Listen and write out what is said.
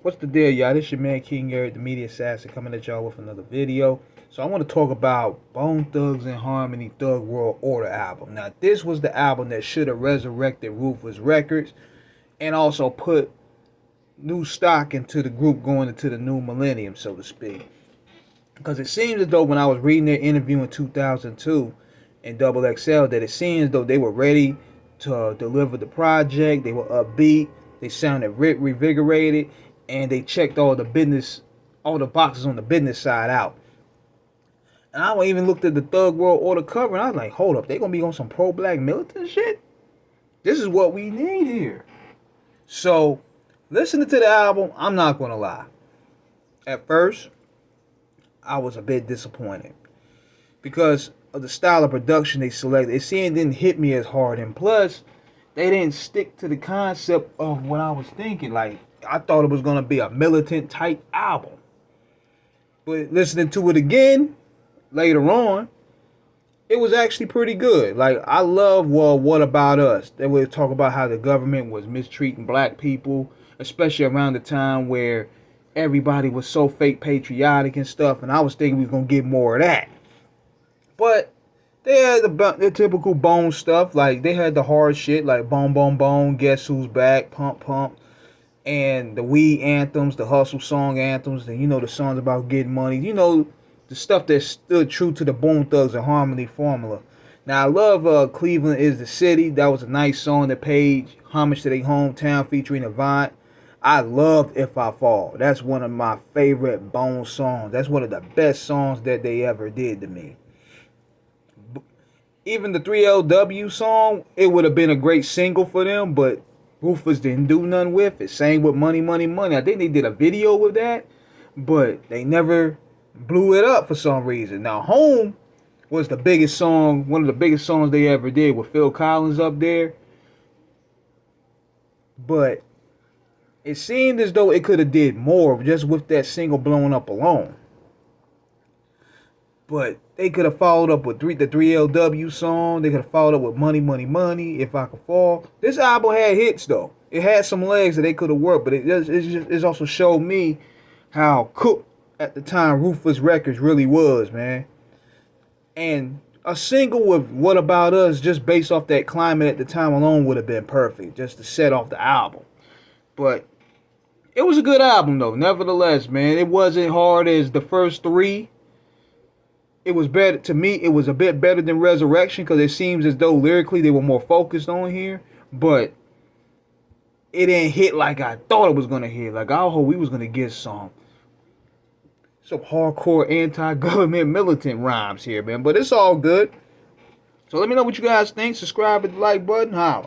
What's the deal, y'all? This your man King Eric, the Media Assassin, coming at y'all with another video. So I want to talk about Bone Thugs and Harmony Thug World Order album. Now, this was the album that should have resurrected Ruthless Records and also put new stock into the group going into the new millennium, so to speak. Because it seems as though when I was reading their interview in 2002 in Double XL, that it seems as though they were ready to deliver the project. They were upbeat. They sounded revigorated, and they checked all the boxes on the business side out. And I even looked at the Thug World Order cover, and I was like, hold up, they gonna be on some pro-black militant shit? This is what we need here. So, listening to the album, I'm not gonna lie. At first, I was a bit disappointed because of the style of production they selected. It didn't hit me as hard, and plus, they didn't stick to the concept of what I was thinking. Like, I thought it was gonna be a militant type album, but listening to it again later on, it was actually pretty good. Like, I love, well, What About Us? They would talk about how the government was mistreating black people, especially around the time where everybody was so fake patriotic and stuff, and I was thinking we was gonna get more of that. But they had the typical Bone stuff. Like, they had the hard shit like Bone Bone Bone, Guess Who's Back, Pump Pump, and the weed anthems, the hustle song anthems, and the songs about getting money. The stuff that stood true to the Bone Thugs and Harmony formula. Now, I love Cleveland is the City. That was a nice song that paid homage to their hometown featuring Avant. I loved If I Fall. That's one of my favorite Bone songs. That's one of the best songs that they ever did to me. Even the 3LW song, it would have been a great single for them, but Rufus didn't do nothing with it. Same with Money, Money, Money. I think they did a video with that, but they never blew it up for some reason. Now, Home was the biggest song, one of the biggest songs they ever did with Phil Collins up there. But it seemed as though it could have did more just with that single blowing up alone. But they could have followed up with the 3LW song. They could have followed up with Money, Money, Money, If I Could Fall. This album had hits, though. It had some legs that they could have worked, but it also showed me how cooked at the time Ruthless Records really was, man. And a single with What About Us, just based off that climate at the time alone, would have been perfect, just to set off the album. But it was a good album, though, nevertheless, man. It wasn't hard as the first three. It was better to me. It was a bit better than Resurrection because it seems as though lyrically they were more focused on here, but it didn't hit like I thought it was gonna hit. Like, I hope we was gonna get some hardcore anti-government militant rhymes here, man. But it's all good. So let me know what you guys think. Subscribe, hit the like button. Holla.